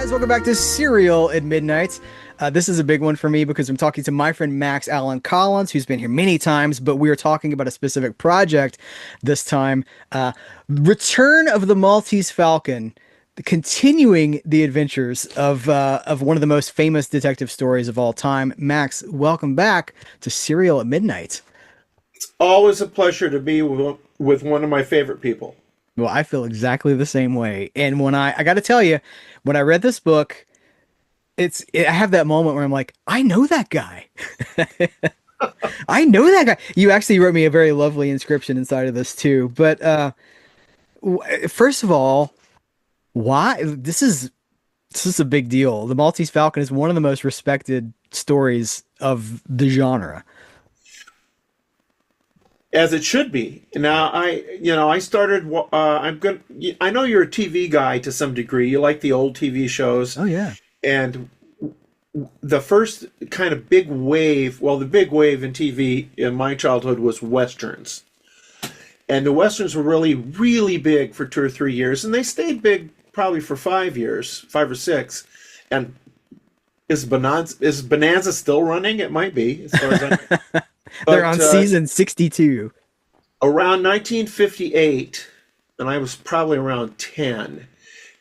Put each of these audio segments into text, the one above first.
Guys, welcome back to Serial at Midnight. This is a big one for me because I'm talking to my friend Max Allan Collins, who's been here many times, but we are talking about a specific project this time. Return of the Maltese Falcon, continuing the adventures of one of the most famous detective stories of all time. Max, welcome back to Serial at Midnight. Always a pleasure to be with one of my favorite people. Well, I feel exactly the same way. And I got to tell you, when I read this book, I have that moment where I'm like, I know that guy. I know that guy. You actually wrote me a very lovely inscription inside of this too. But first of all, why this is a big deal. The Maltese Falcon is one of the most respected stories of the genre. As it should be. Now, I started. I'm good. I know you're a TV guy to some degree. You like the old TV shows, Oh yeah. and the first kind of big wave. Well, the big wave in TV in my childhood was westerns, and the westerns were really, really big for 2 or 3 years, and they stayed big probably for 5 years, 5 or 6. And is Bonanza still running? It might be, as far as I know. They're But on season 62. around 1958, and I was probably around 10,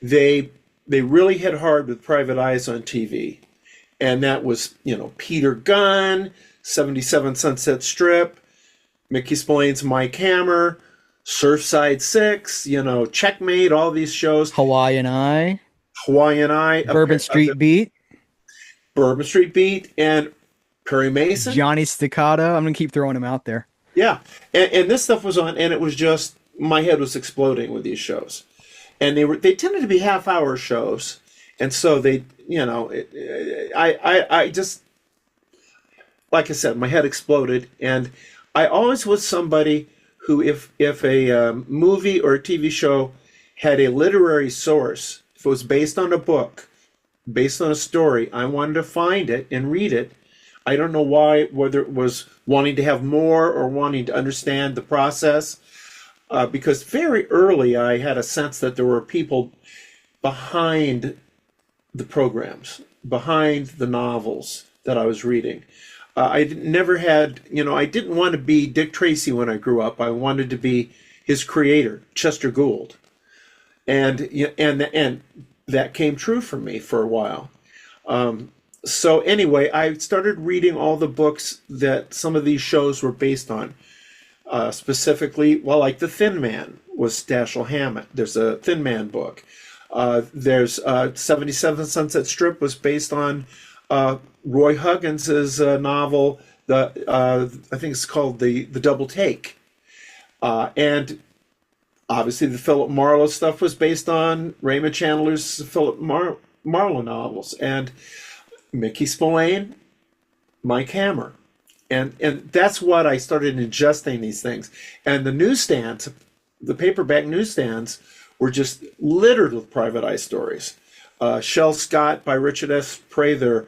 they they really hit hard with Private Eyes on TV. And that was, Peter Gunn, 77 Sunset Strip, Mickey Spillane's Mike Hammer, Surfside Six, Checkmate, all these shows, Hawaiian Eye, Hawaiian Eye, Bourbon Street Beat, Bourbon Street Beat, and Perry Mason. Johnny Staccato. I'm gonna keep throwing him out there. Yeah. And this stuff was on, and it was just, my head was exploding with these shows. And they tended to be half-hour shows. And so I just, like I said, my head exploded. And I always was somebody who, if a movie or a TV show had a literary source, if it was based on a book, based on a story, I wanted to find it and read it. I don't know why, whether it was wanting to have more or wanting to understand the process, because very early I had a sense that there were people behind the programs, behind the novels that I was reading. Never had, I didn't want to be Dick Tracy when I grew up. I wanted to be his creator, Chester Gould, and that came true for me for a while. So anyway, I started reading all the books that some of these shows were based on. Specifically, well, like The Thin Man was Dashiell Hammett. There's a Thin Man book. There's 77 Sunset Strip was based on Roy Huggins's novel. I think it's called the Double Take. And obviously, the Philip Marlowe stuff was based on Raymond Chandler's Philip Marlowe novels. And Mickey Spillane, Mike Hammer. And that's what I started ingesting these things. And the newsstands, the paperback newsstands, were just littered with Private Eye stories. Shell Scott by Richard S. Prather,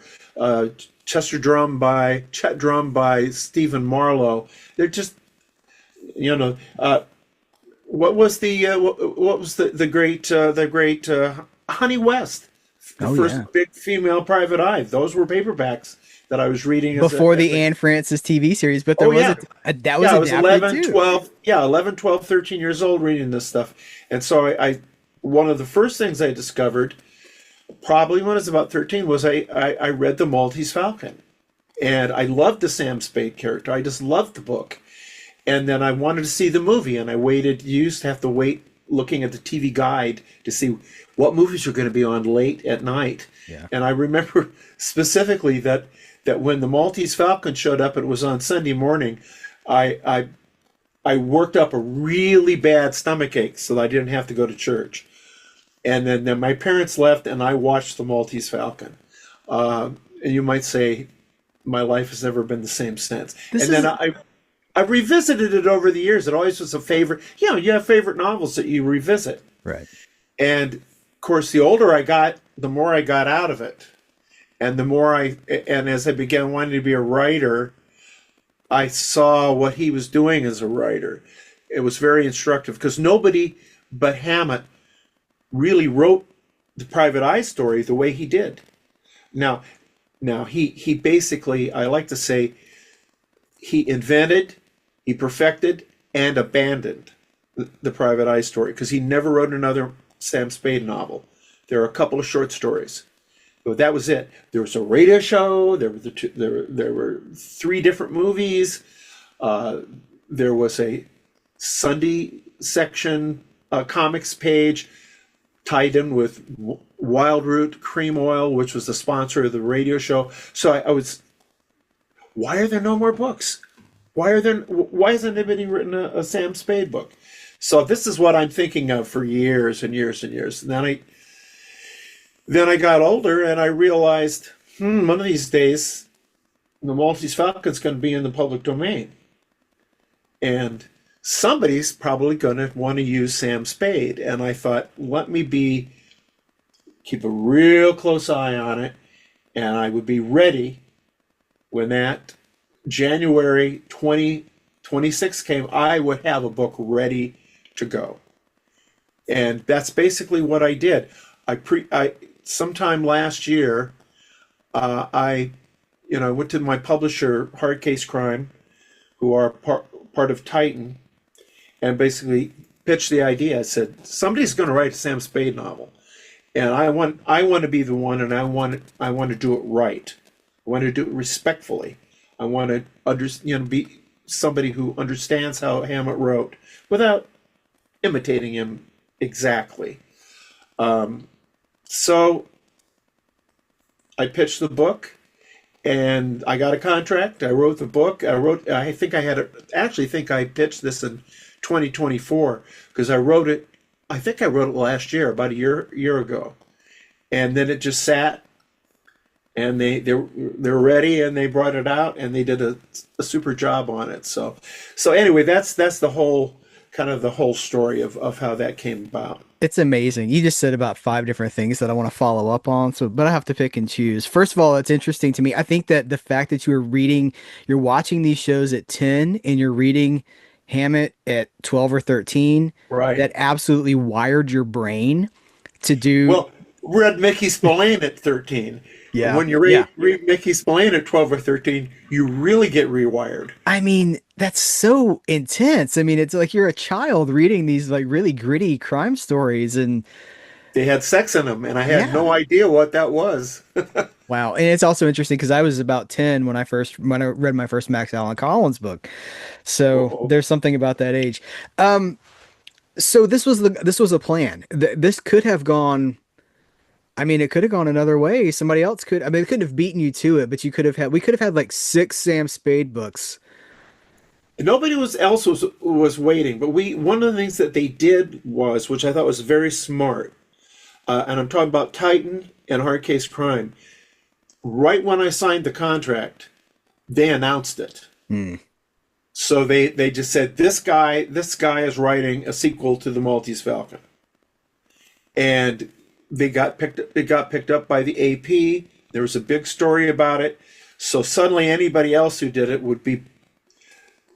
Chet Drum by Stephen Marlowe. They're just, what was the great Honey West, the first big female Private Eye. Those were paperbacks that I was reading Before the Anne Francis TV series, but there was that was I was adapted 11, too. 12, 11, 12, 13 years old reading this stuff. And so I one of the first things I discovered, probably when I was about 13, was I read The Maltese Falcon. And I loved the Sam Spade character. I just loved the book. And then I wanted to see the movie, and I waited. You used to have to wait looking at the TV guide to see what movies were going to be on late at night. Yeah. And I remember specifically that when the Maltese Falcon showed up, it was on Sunday morning, I worked up a really bad stomachache so that I didn't have to go to church. And then my parents left, and I watched the Maltese Falcon. And you might say, my life has never been the same since. Then I revisited it over the years. It always was a favorite. You have favorite novels that you revisit. Right. And of course, the older I got, the more I got out of it. And as I began wanting to be a writer, I saw what he was doing as a writer. It was very instructive because nobody but Hammett really wrote the Private Eye story the way he did. Now, he basically, I like to say, he invented, he perfected, and abandoned the Private Eye story because he never wrote another Sam Spade novel. There are a couple of short stories, but that was it. There was a radio show. There were three different movies. There was a Sunday section comics page tied in with Wild Root Cream Oil, which was the sponsor of the radio show. So I was, why are there no more books? Why hasn't anybody written a Sam Spade book? So this is what I'm thinking of for years and years and years. And then I got older and I realized, one of these days, the Maltese Falcon is going to be in the public domain. And somebody's probably going to want to use Sam Spade. And I thought, let me keep a real close eye on it. And I would be ready when that January 2026 came. I would have a book ready to go. And that's basically what I did. Sometime last year, I went to my publisher, Hard Case Crime, who are part of Titan, and basically pitched the idea. I said, somebody's going to write a Sam Spade novel, and I want to be the one, and I want to do it right. I want to do it respectfully. I want to be somebody who understands how Hammett wrote without imitating him exactly. So I pitched the book, and I got a contract. I wrote the book. I think I pitched this in 2024 because I wrote it. I think I wrote it last year, about a year ago, and then it just sat. And they're ready, and they brought it out, and they did a super job on it. So anyway, that's the whole story of how that came about. It's amazing. You just said about five different things that I want to follow up on. So, but I have to pick and choose. First of all, it's interesting to me. I think that the fact that you're watching these shows at 10 and you're reading Hammett at 12 or 13, Right. that absolutely wired your brain to do. Well, read Mickey Spillane at 13. Yeah. When you read Mickey Spillane at 12 or 13, you really get rewired. I mean, that's so intense. I mean, it's like you're a child reading these like really gritty crime stories, and They had sex in them, and I had yeah. no idea what that was. Wow. And it's also interesting because I was about 10 when I read my first Max Allan Collins book. So Whoa. there's something about that age. So this was a plan. This could have gone. I mean, it could have gone another way. Somebody else could. I mean, it couldn't have beaten you to it, but we could have had like 6 Sam Spade books. Nobody was waiting, but one of the things that they did was, which I thought was very smart, and I'm talking about Titan and Hard Case Crime. Right when I signed the contract, they announced it. So they just said, this guy is writing a sequel to the Maltese Falcon, and it got picked up by the AP. There was a big story about it. So suddenly anybody else who did it would be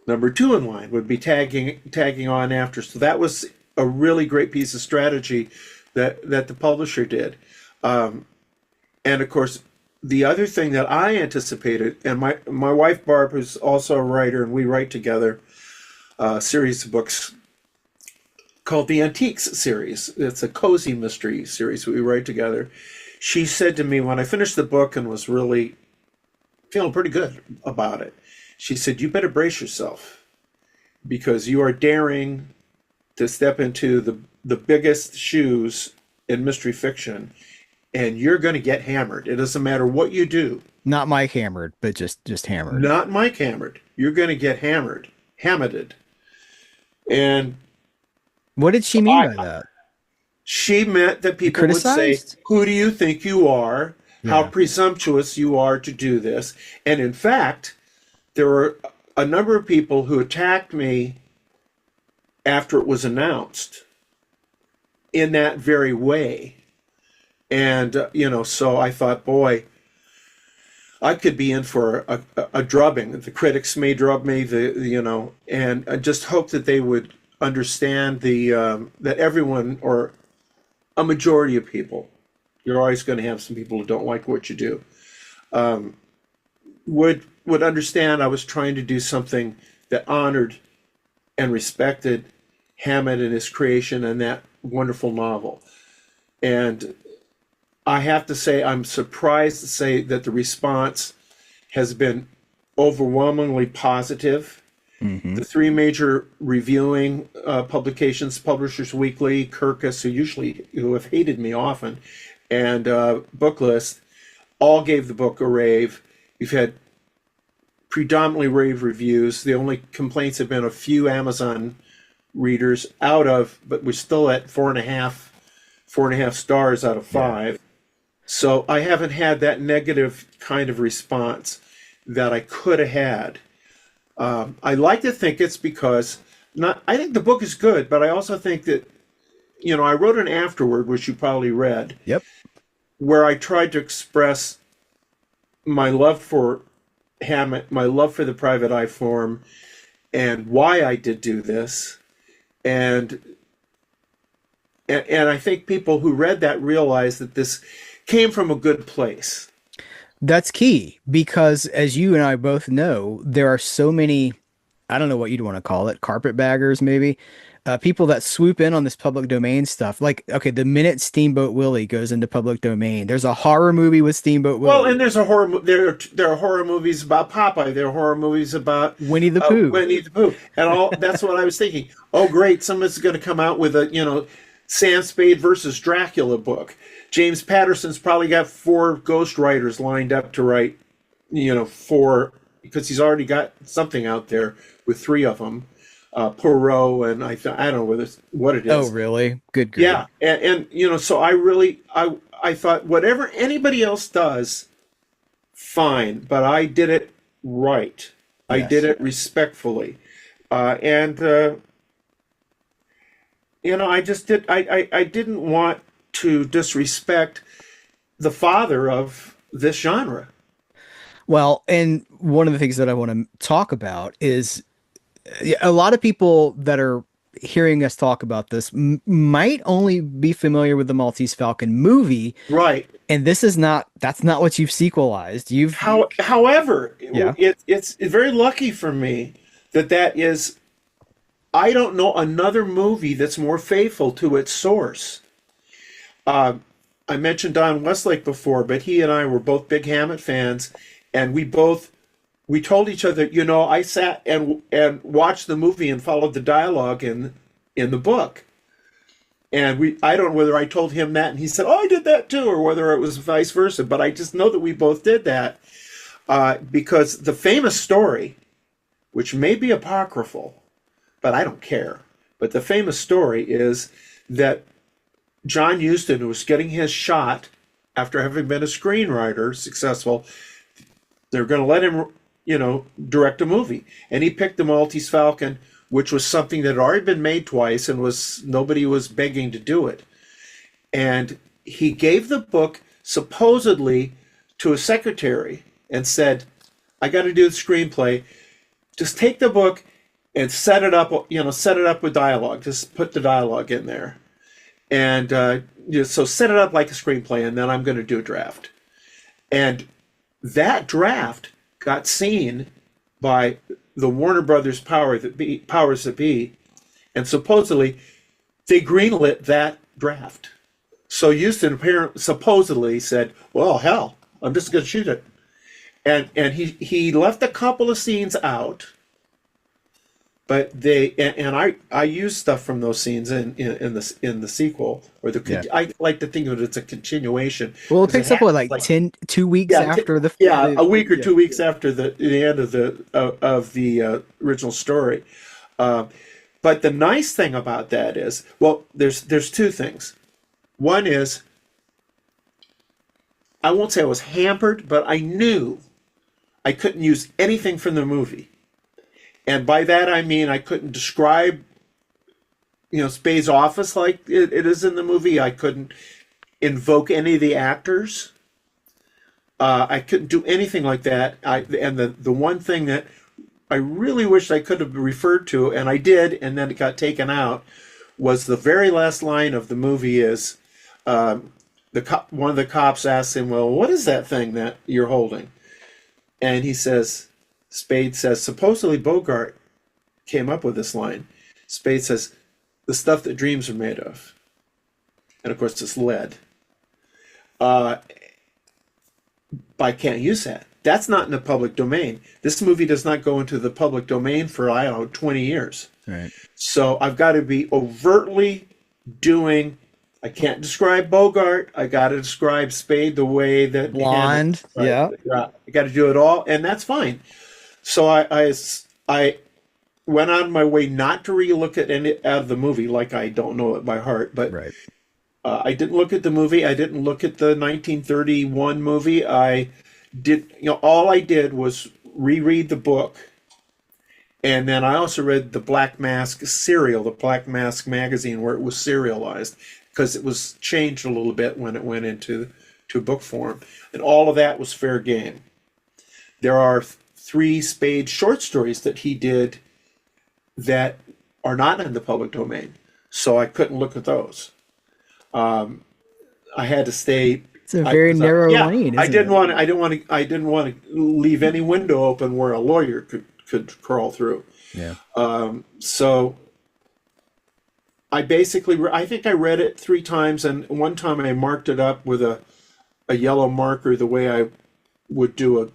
number 2 in line, would be tagging on after. So that was a really great piece of strategy that the publisher did. And of course, the other thing that I anticipated, and my wife Barb, who's also a writer, and we write together a series of books called the Antiques series. It's a cozy mystery series we write together. She said to me when I finished the book and was really feeling pretty good about it, she said, you better brace yourself because you are daring to step into the biggest shoes in mystery fiction, and you're going to get hammered. It doesn't matter what you do. Not Mike hammered, but just hammered. Not Mike hammered. You're going to get hammered, hammeted. And What did she mean by that? she meant that people would say, Criticized? who do you think you are? How Yeah. presumptuous you are to do this. And in fact, there were a number of people who attacked me after it was announced in that very way. And, so I thought, boy, I could be in for a drubbing. The critics may drub me, and I just hope that they would understand that everyone, or a majority of people, You're always going to have some people who don't like what you do. Would understand I was trying to do something that honored and respected Hammett and his creation and that wonderful novel. And I have to say, I'm surprised to say that the response has been overwhelmingly positive. Hmm. The three major reviewing publications, Publishers Weekly, Kirkus, who have hated me often, and Booklist, all gave the book a rave. You've had predominantly rave reviews. The only complaints have been a few Amazon readers but we're still at 4.5 stars out of 5. Yeah. So I haven't had that negative kind of response that I could have had. I like to think it's because I think the book is good, but I also think that, I wrote an afterword, which you probably read. Yep. Where I tried to express my love for Hammett, my love for the Private Eye form, and why I did do this. And I think people who read that realized that this came from a good place. That's key because, as you and I both know, there are so many, I don't know what you'd want to call it, carpetbaggers, maybe, people that swoop in on this public domain stuff. Like, okay, the minute Steamboat Willie goes into public domain, there's a horror movie with Steamboat Willie. Well, and there's a horror. There are horror movies about Popeye. There are horror movies about Winnie the Pooh. Winnie the Pooh, and all. That's what I was thinking. Oh, great! Someone's going to come out with a Sam Spade versus Dracula book. James Patterson's probably got 4 ghostwriters lined up to write, 4, because he's already got something out there with 3 of them. Poirot, and I don't know what it is. Oh, really? Good. Yeah, and so I thought whatever anybody else does, fine, but I did it right. I did it respectfully, and I just did. I didn't want to disrespect the father of this genre. Well, and one of the things that I want to talk about is a lot of people that are hearing us talk about this might only be familiar with the Maltese Falcon movie. Right. And that's not what you've sequelized. However, yeah. It's very lucky for me that is, I don't know another movie that's more faithful to its source. I mentioned Don Westlake before, but he and I were both big Hammett fans, and we told each other, I sat and watched the movie and followed the dialogue in the book. And I don't know whether I told him that and he said, oh, I did that too, or whether it was vice versa. But I just know that we both did that because the famous story, which may be apocryphal, but I don't care. But the famous story is that John Huston, who was getting his shot after having been a screenwriter, successful, they're going to let him direct a movie. And he picked the Maltese Falcon, which was something that had already been made twice and nobody was begging to do it. And he gave the book supposedly to a secretary and said, I got to do the screenplay. Just take the book and set it up with dialogue. Just put the dialogue in there. And so set it up like a screenplay, and then I'm going to do a draft. And that draft got seen by the Warner Brothers powers that be, and supposedly they greenlit that draft. So Huston supposedly said, "Well, hell, I'm just going to shoot it," and he left a couple of scenes out, but I used stuff from those scenes in the sequel or I like to think of it as a continuation. Well, it picks up like 2 weeks after the a week or 2 weeks after the end of the original story. But the nice thing about that is, well, there's 2 things. One is, I won't say I was hampered, but I knew I couldn't use anything from the movie. And by that I mean I couldn't describe, Spade's office like it is in the movie. I couldn't invoke any of the actors. I couldn't do anything like that. And the one thing that I really wished I could have referred to, and I did, and then it got taken out, was the very last line of the movie is, one of the cops asks him, "Well, what is that thing that you're holding?" And he says, Spade says, supposedly Bogart came up with this line. Spade says, "The stuff that dreams are made of," and of course it's lead. Uh, but I can't use that. That's not in the public domain. This movie does not go into the public domain for, I don't know, 20 years. Right. So I've got to be overtly doing. I can't describe Bogart. I got to describe Spade the way that Hammett Blonde. Yeah. described it. Yeah, I got to do it all, and that's fine. So I went on my way not to relook at any out of the movie, like I don't know it by heart, but Right. I didn't look at the movie. I didn't look at the 1931 movie. I did, all I did was reread the book. And then I also read the Black Mask serial, the Black Mask magazine, where it was serialized, because it was changed a little bit when it went into book form. And all of that was fair game. There are 3 Spade short stories that he did that are not in the public domain. So I couldn't look at those. I had to stay. It's a very narrow lane, I isn't didn't it? want. I didn't want to leave any window open where a lawyer could crawl through. Yeah. So I basically, I think I read it 3 times, and one time I marked it up with a yellow marker, the way I would do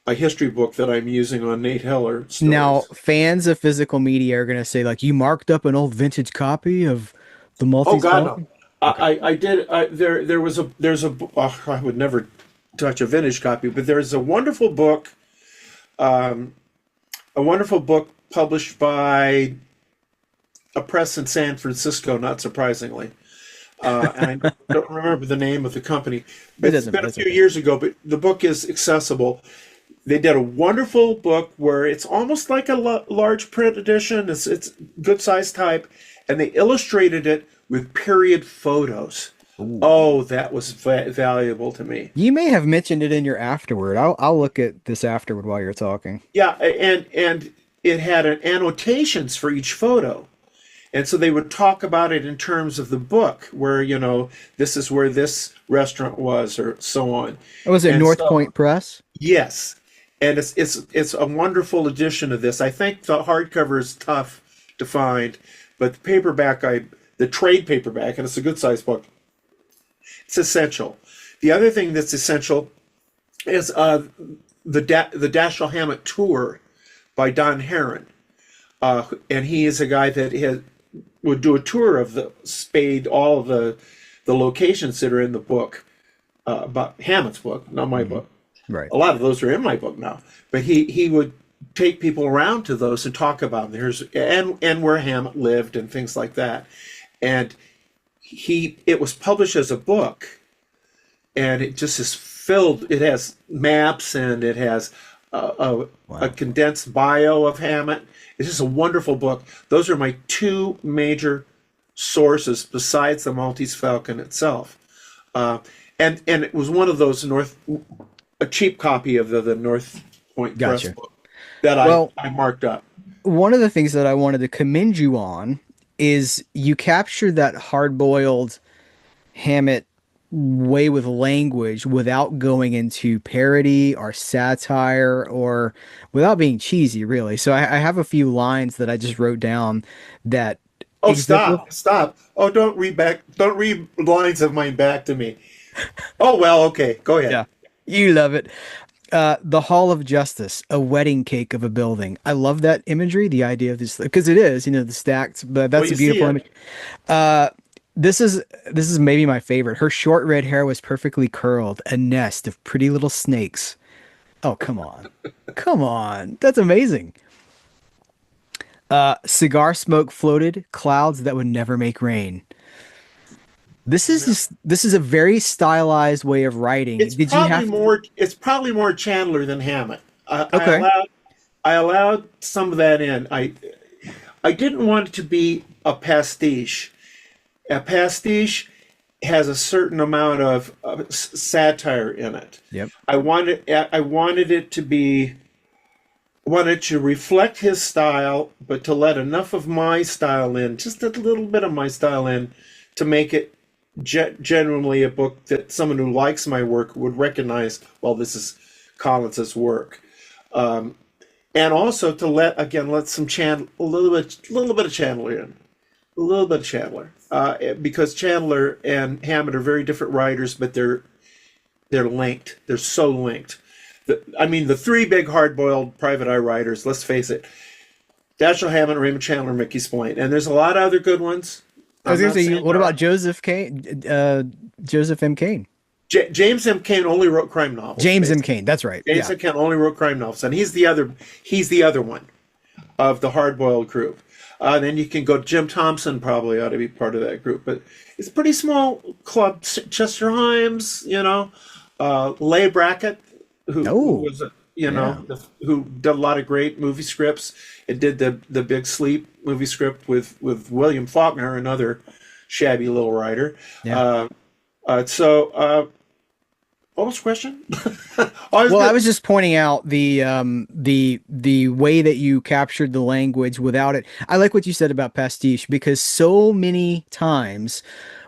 a history book that I'm using on Nate Heller stories. Now, fans of physical media are going to say, like, you marked up an old vintage copy of the Oh Maltese God, no. Falcon? I did. I would never touch a vintage copy, but there's a wonderful book, published by a press in San Francisco, not surprisingly. And I don't remember the name of the company. But it's been a few years ago, but the book is accessible. They did a wonderful book where it's almost like a large print edition. It's good size type, and they illustrated it with period photos. Ooh. Oh, that was valuable to me. You may have mentioned it in your afterward. I'll look at this afterward while you're talking. Yeah, and it had annotations for each photo. And so they would talk about it in terms of the book, where, this is where this restaurant was, or so on. Oh, was it North Point Press? Yes. And it's a wonderful edition of this. I think the hardcover is tough to find, but the paperback, the trade paperback, and it's a good size book, it's essential. The other thing that's essential is the Dashiell Hammett tour by Don Herron. And he is a guy that would do a tour of the Spade, all of the locations that are in the book, about Hammett's book, not my book. Right. A lot of those are in my book now. But he would take people around to those and talk about them. And where Hammett lived and things like that. And it was published as a book, and it just is filled. It has maps, and it has a condensed bio of Hammett. It's just a wonderful book. Those are my 2 major sources besides the Maltese Falcon itself. And it was one of those a cheap copy of the North Point Press book that I marked up. One of the things that I wanted to commend you on is you captured that hard-boiled Hammett way with language without going into parody or satire or without being cheesy, really. So I have a few lines that I just wrote down that. Oh, stop! Oh, don't read lines of mine back to me. Oh, well, okay, go ahead. Yeah, you love it. The Hall of Justice, a wedding cake of a building. I love that imagery, the idea of this, because it is, the stacked, but that's a beautiful image. This is maybe my favorite. Her short red hair was perfectly curled, a nest of pretty little snakes. Oh, come on. Come on. That's amazing. Cigar smoke floated, clouds that would never make rain. This is a very stylized way of writing. It's probably more Chandler than Hammett. Okay. I allowed some of that in. I didn't want it to be a pastiche. A pastiche has a certain amount of satire in it. Yep. I wanted it to be. I wanted to reflect his style, but to let enough of my style in, just a little bit of my style in, to make it genuinely a book that someone who likes my work would recognize, well, this is Collins's work. Um, and also to let some a little bit of Chandler in, a little bit of Chandler, because Chandler and Hammett are very different writers, but they're linked. They're so linked. The three big hard-boiled private eye writers. Let's face it: Dashiell Hammett, Raymond Chandler, Mickey Spillane, and there's a lot of other good ones. I was I'm gonna not say, saying what there about aren't. Joseph Kane? Joseph M. Kane. James M. Cain only wrote crime novels, James M. basically. Kane. That's right. James Yeah. M. Cain only wrote crime novels, and he's the other one of the hard-boiled group. Then you can go. Jim Thompson probably ought to be part of that group, but it's a pretty small club. Chester Himes, Leigh Brackett, who Oh, was yeah. who did a lot of great movie scripts. It did the Big Sleep movie script with William Faulkner, another shabby little writer. Yeah. Uh, what was the question? I was Well, I good. was just pointing out the way that you captured the language without it. I like what you said about pastiche because so many times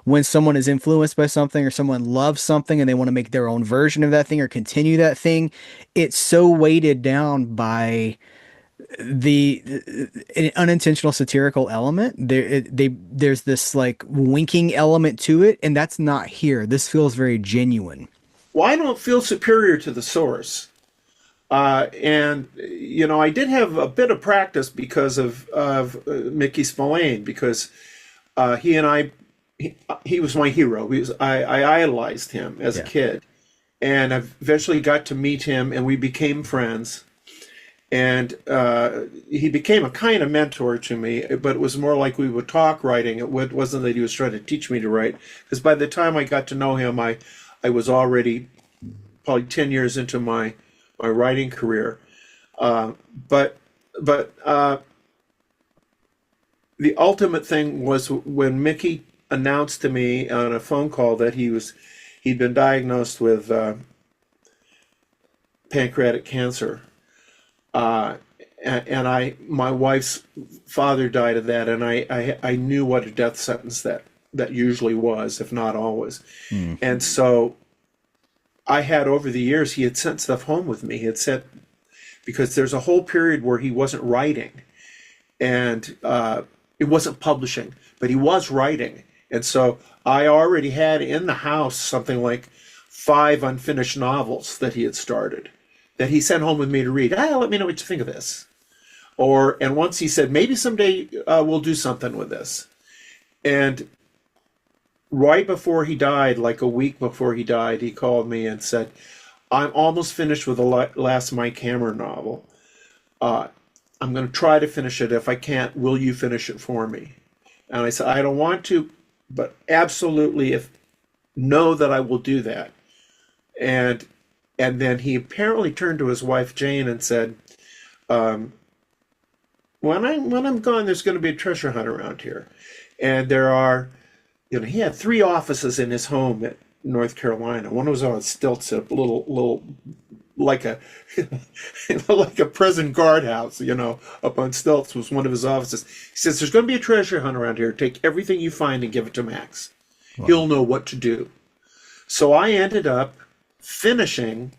when someone is influenced by something or someone loves something and they want to make their own version of that thing or continue that thing, it's so weighted down by the an unintentional satirical element. There's this like winking element to it, and that's not here. This feels very genuine. Well, I don't feel superior to the source. And I did have a bit of practice because of Mickey Spillane, because he and he was my hero. I idolized him as a Yeah. kid, and I eventually got to meet him, and we became friends. And he became a kind of mentor to me, but it was more like we would talk writing. It wasn't that he was trying to teach me to write, because by the time I got to know him, I was already probably 10 years into my writing career. Uh, but but the ultimate thing was when Mickey announced to me on a phone call that he'd been diagnosed with pancreatic cancer. Uh, and my wife's father died of that, and I knew what a death sentence that usually was, if not always. Hmm. And so I had, over the years, he had sent stuff home with me. He had sent, because there's a whole period where he wasn't writing, and it wasn't publishing, but he was writing. And so I already had in the house something like 5 unfinished novels that he had started, that he sent home with me to read. Let me know what you think of this. And once he said, maybe someday we'll do something with this. And right before he died, like a week before he died, he called me and said, I'm almost finished with the last Mike Hammer novel. Uh, I'm going to try to finish it. If I can't, will you finish it for me? And I said, I don't want to, but absolutely, if know that I will do that. And and then he apparently turned to his wife Jane and said, um, when I'm gone, there's going to be a treasure hunt around here, and there are, he had 3 offices in his home at North Carolina. One was on stilts, a little like a like a prison guardhouse, up on stilts was one of his offices. He says, there's going to be a treasure hunt around here. Take everything you find and give it to Max. Wow. He'll know what to do. So I ended up finishing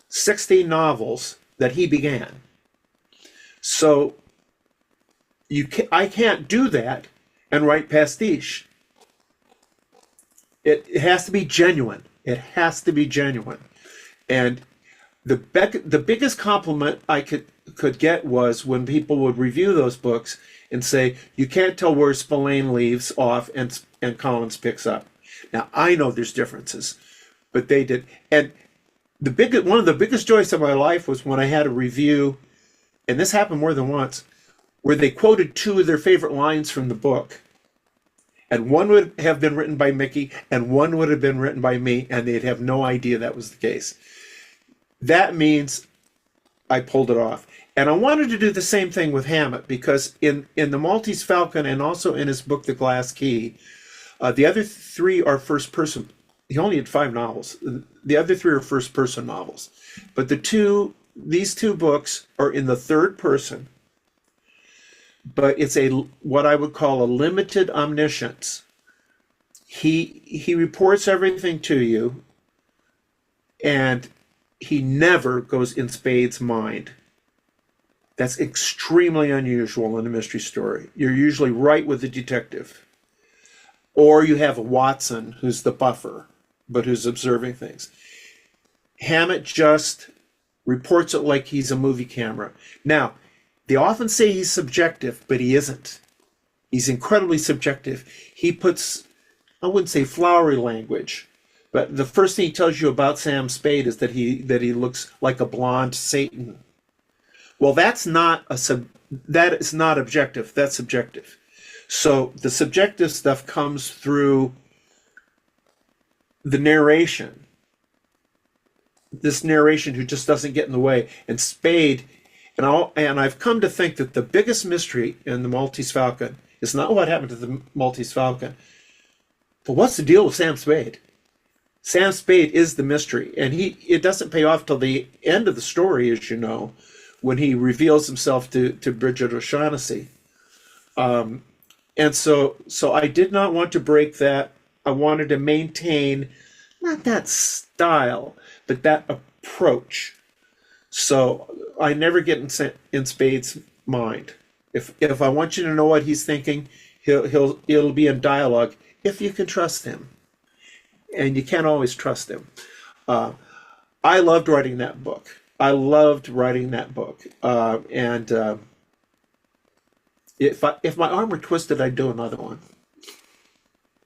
16 novels that he began. So I can't do that and write pastiche. It has to be genuine. It has to be genuine. And the biggest compliment I could get was when people would review those books and say, you can't tell where Spillane leaves off and Collins picks up. Now, I know there's differences, but they did. And one of the biggest joys of my life was when I had a review, and this happened more than once, where they quoted 2 of their favorite lines from the book. And one would have been written by Mickey, and one would have been written by me, and they'd have no idea that was the case. That means I pulled it off. And I wanted to do the same thing with Hammett, because in the Maltese Falcon and also in his book, The Glass Key, the other 3 are first person. He only had 5 novels. The other 3 are first person novels. But these 2 books are in the third person, but it's what I would call a limited omniscience. He reports everything to you, and he never goes in Spade's mind. That's extremely unusual in a mystery story. You're usually right with the detective. Or you have Watson, who's the buffer, but who's observing things. Hammett just reports it like he's a movie camera. Now, they often say he's subjective, but he isn't. He's incredibly subjective. He puts, I wouldn't say flowery language, but the first thing he tells you about Sam Spade is that he looks like a blonde Satan. Well, that is not objective. That's subjective. So the subjective stuff comes through the narration. This narration who just doesn't get in the way. And Spade, and I've come to think that the biggest mystery in the Maltese Falcon is not what happened to the Maltese Falcon, but what's the deal with Sam Spade? Sam Spade is the mystery, and it doesn't pay off till the end of the story, as you know, when he reveals himself to Bridget O'Shaughnessy. And so I did not want to break that. I wanted to maintain not that style, but that approach. So I never get in Spade's mind. If I want you to know what he's thinking, it'll be in dialogue if you can trust him, and you can't always trust him. I loved writing that book. And if my arm were twisted, I'd do another one.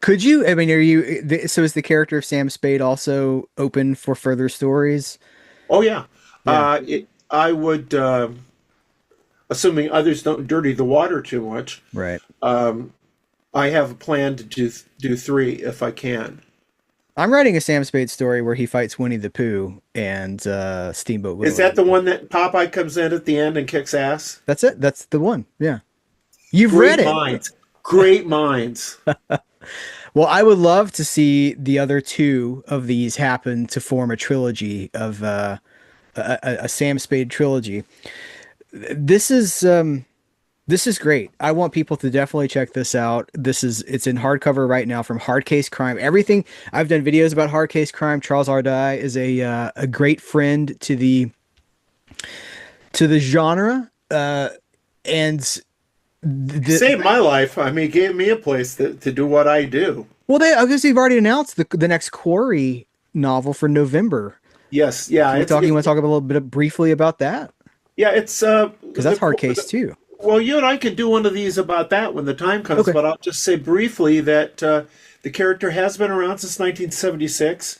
Could you? I mean, so is the character of Sam Spade also open for further stories? Oh yeah, Yeah. I would, assuming others don't dirty the water too much. Right. I have a plan to do 3 if I can. I'm writing a Sam Spade story where he fights Winnie the Pooh and Steamboat Willie. Is that the one that Popeye comes in at the end and kicks ass? That's it. That's the one. Yeah. You've Great read it. minds. Great minds. Well, I would love to see the other 2 of these happen to form a trilogy of a Sam Spade trilogy. This is great. I want people to definitely check this out. It's in hardcover right now from Hard Case Crime. Everything I've done videos about Hard Case Crime. Charles Ardai is a great friend to the genre, and Saved my life. I mean, gave me a place to do what I do. well, I guess you've already announced the next Quarry novel for November. Yes, yeah. You want to talk a little bit briefly about that? Yeah, it's Because that's hard case too. Well, you and I can do one of these about that when the time comes. Okay. But I'll just say briefly that the character has been around since 1976.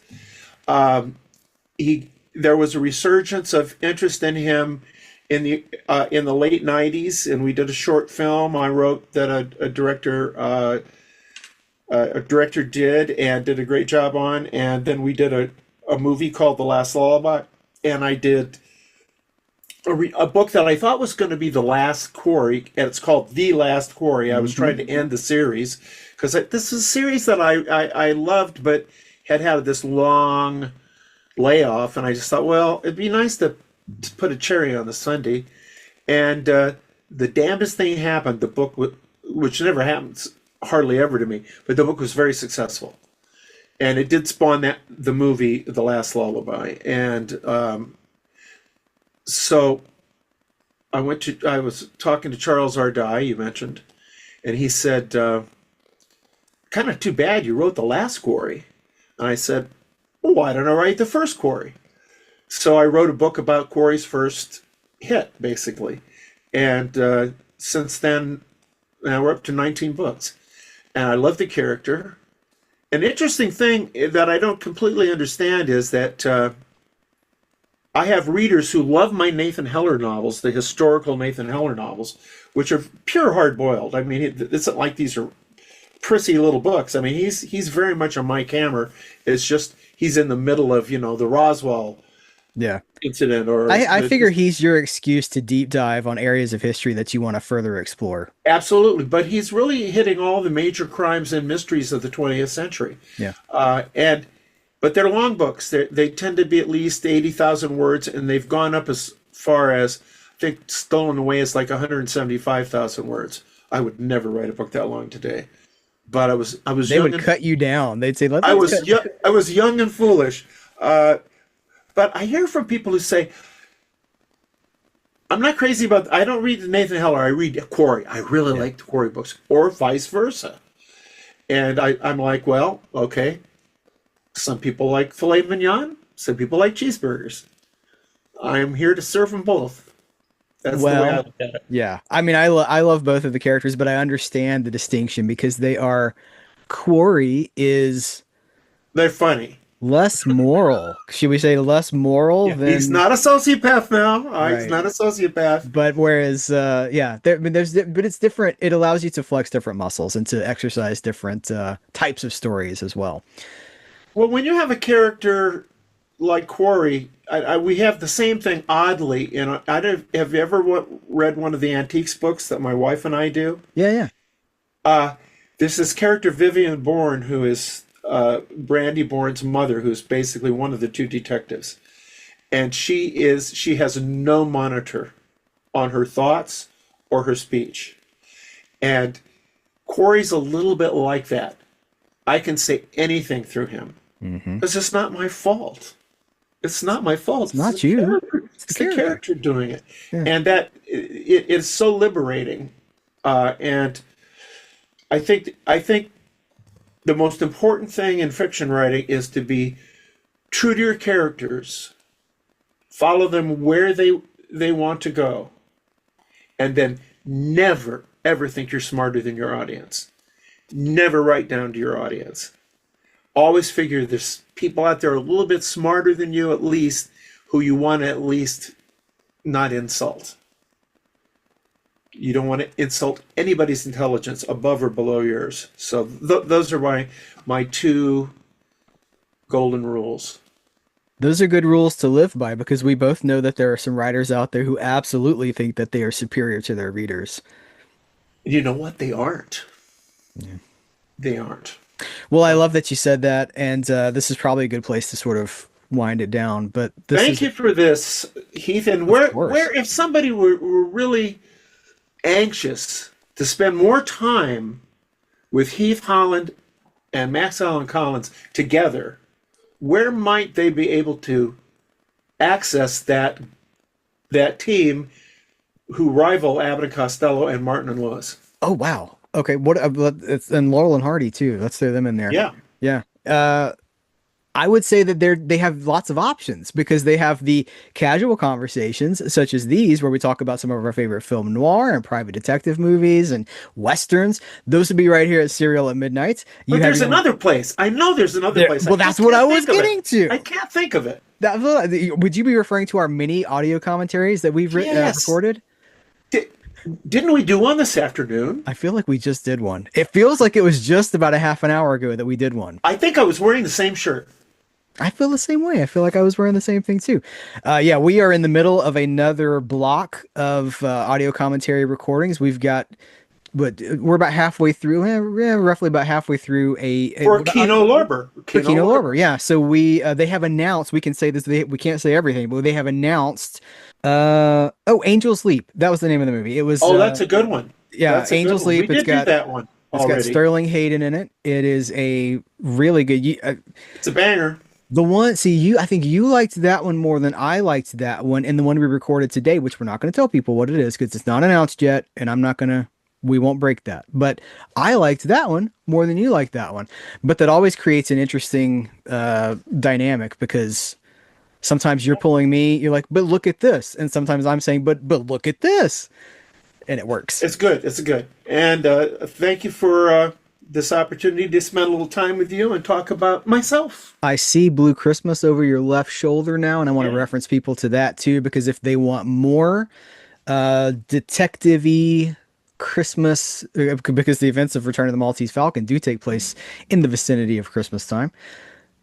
There was a resurgence of interest in him in the late 90s, and we did a short film I wrote that a director did and did a great job on, and then we did a movie called The Last Lullaby, and I did a book that I thought was going to be The Last Quarry, and it's called The Last Quarry. I was trying to end the series because this is a series that I loved, but had this long layoff, and I just thought, well, it'd be nice to put a cherry on the sundae. And the damnedest thing happened. The book, which never happens hardly ever to me, but the book was very successful, and it did spawn the movie The Last Lullaby. And so I was talking to Charles Ardai, you mentioned, and he said, kind of too bad you wrote The Last Quarry. And I said, well, why don't I write the first Quarry? So I wrote a book about Quarry's first hit, basically. And since then, now we're up to 19 books. And I love the character. An interesting thing that I don't completely understand is that I have readers who love my Nathan Heller novels, the historical Nathan Heller novels, which are pure hard-boiled. I mean, it isn't like these are prissy little books. I mean, he's very much a Mike Hammer. It's just he's in the middle of, the Roswell incident. Or I figure he's your excuse to deep dive on areas of history that you want to further explore. Absolutely. But he's really hitting all the major crimes and mysteries of the 20th century. Yeah. But they're long books. They tend to be at least 80,000 words, and they've gone up as far as, I think, Stolen Away is like 175,000 words. I would never write a book that long today. but I was They young would and cut you down. They'd say, let's cut. I was young and foolish. Uh, but I hear from people who say, I'm not crazy about. I don't read Nathan Heller. I read Quarry. I really Yeah. like the Quarry books, or vice versa. And I'm like, well, okay. Some people like filet mignon. Some people like cheeseburgers. I am here to serve them both. That's the way I Well, look at it. yeah. I mean, I love both of the characters, but I understand the distinction because they are Quarry is They're funny. less moral. Should we say less moral Yeah, he's than not a sociopath now. He's right? not a sociopath. But whereas, yeah, I mean, but it's different. It allows you to flex different muscles and to exercise different types of stories as well. Well, when you have a character like Quarry, we have the same thing oddly. Have you ever read one of the antiques books that my wife and I do? Yeah, yeah. Uh, there's this character Vivian Bourne who is Brandy Bourne's mother, who's basically one of the two detectives, and she has no monitor on her thoughts or her speech, and Corey's a little bit like that. I can say anything through him Hmm. because it's not my fault. It's not my fault. It's not you. It's the It's the character. character doing it, Yeah. and that it is so liberating. And I think the most important thing in fiction writing is to be true to your characters, follow them where they want to go, and then never ever think you're smarter than your audience. Never write down to your audience. Always figure there's people out there a little bit smarter than you, at least, who you want to at least not insult. You don't want to insult anybody's intelligence above or below yours. So those are my two golden rules. Those are good rules to live by because we both know that there are some writers out there who absolutely think that they are superior to their readers. You know what? They aren't. Yeah. They aren't. Well, I love that you said that, and this is probably a good place to sort of wind it down. But this Thank is, you for this, Heath. And of where course, if somebody were really anxious to spend more time with Heath Holland and Max Allan Collins together, where might they be able to access that team who rival Abbott and Costello and Martin and Lewis? oh wow, okay, what it's and Laurel and Hardy too. Let's throw them in there. Yeah. Yeah. I would say that they have lots of options because they have the casual conversations such as these where we talk about some of our favorite film noir and private detective movies and westerns. Those would be right here at Serial at Midnight. You But have there's your another place. I know there's another there, place. well, that's what I was getting I to. can't think of it. Would you be referring to our mini audio commentaries that we've Yes. recorded? Di- didn't we do one this afternoon? I feel like we just did one. It feels like it was just about a half an hour ago that we did one. I think I was wearing the same shirt. I feel the same way. I feel like I was wearing the same thing too. Yeah, we are in the middle of another block of audio commentary recordings. We've got, but we're about halfway through, roughly about halfway through For Kino Lorber. for Kino Lorber. Yeah, so we they have announced. We can say this. We can't say everything, but they have announced. Oh, Angel's Leap. That was the name of the movie. It was. Oh, that's a good one. Yeah, That's a good Angel's one. We Leap. It's did do got that one it's got already. Sterling Hayden in it. It is a really good. It's a banger. The one, see, I think you liked that one more than I liked that one, and the one we recorded today, which we're not going to tell people what it is because it's not announced yet, and we won't break that. But I liked that one more than you liked that one. But that always creates an interesting dynamic because sometimes you're pulling me, you're like, but look at this, and sometimes I'm saying, but look at this, and it works. It's good. It's good. And thank you for this opportunity to spend a little time with you and talk about myself. I see Blue Christmas over your left shoulder now, and I want to Yeah. reference people to that too, because if they want more detective-y Christmas, because the events of Return of the Maltese Falcon do take place in the vicinity of Christmas time.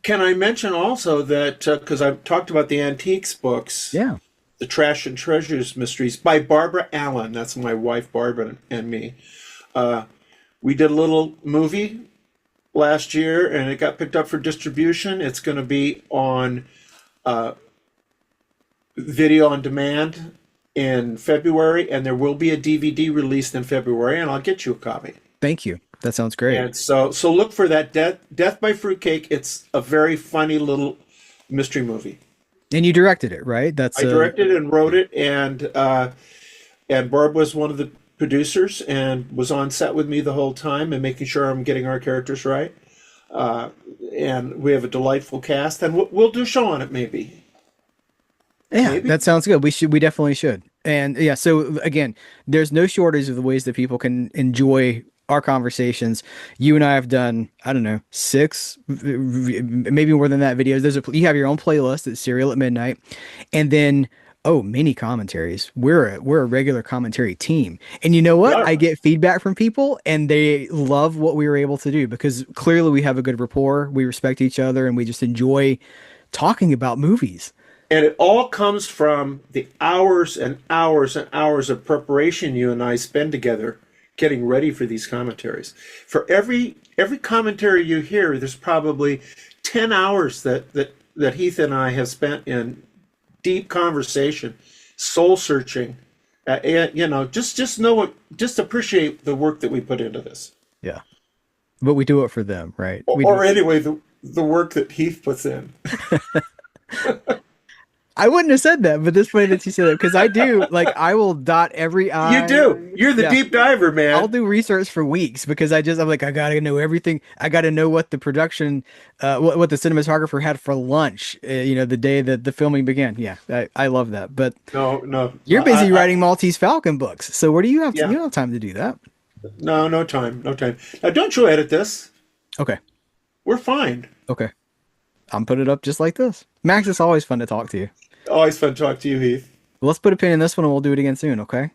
Can I mention also that, because I've talked about the antiques books, Yeah. the Trash and Treasures Mysteries by Barbara Allen. That's my wife, Barbara, and me. We did a little movie last year, and it got picked up for distribution. It's going to be on video on demand in February, and there will be a DVD released in February, and I'll get you a copy. Thank you. That sounds great. And so look for that Death by Fruitcake. It's a very funny little mystery movie. And you directed it, right? That's I directed and wrote it, and Barb was one of the producers and was on set with me the whole time and making sure I'm getting our characters right. Uh, and we have a delightful cast, and we'll do a show on it maybe. yeah, Maybe. that sounds good. We definitely should. And yeah, so again, there's no shortage of the ways that people can enjoy our conversations. You and I have done, I don't know, six, maybe more than that videos. You have your own playlist at Serial at Midnight, and then mini commentaries. We're a regular commentary team. And you know We what? I are. get feedback from people and they love what we were able to do because clearly we have a good rapport, we respect each other, and we just enjoy talking about movies. And it all comes from the hours and hours and hours of preparation you and I spend together getting ready for these commentaries. For every commentary you hear, there's probably 10 hours that Heath and I have spent in deep conversation, soul searching. Just know what, just appreciate the work that we put into this. Yeah. But we do it for them, right? Or, We do. or anyway, the work that Heath puts in. I wouldn't have said that, but it's funny that you said that because I do. Like, I will dot every You I. do. You're the Yeah. deep diver, I'll man. do research for weeks because I'm like, I gotta know everything. I gotta know what the production, what the cinematographer had for lunch, the day that the filming began. Yeah, I love that. But No, no. you're busy writing Maltese Falcon books. So where do you have to, you Yeah. don't have time to do that. No, no time, no time. Now, don't you edit this? Okay. We're fine. Okay. I'm putting it up just like this. Max, it's always fun to talk to you. Always fun to talk to you, Heath. Let's put a pin in this one and we'll do it again soon, okay?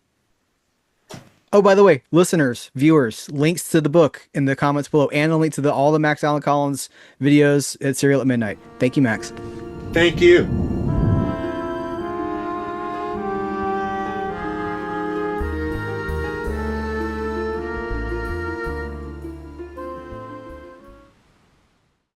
Oh, by the way, listeners, viewers, links to the book in the comments below and a link to all the Max Allan Collins videos at Serial at Midnight. Thank you, Max. Thank you.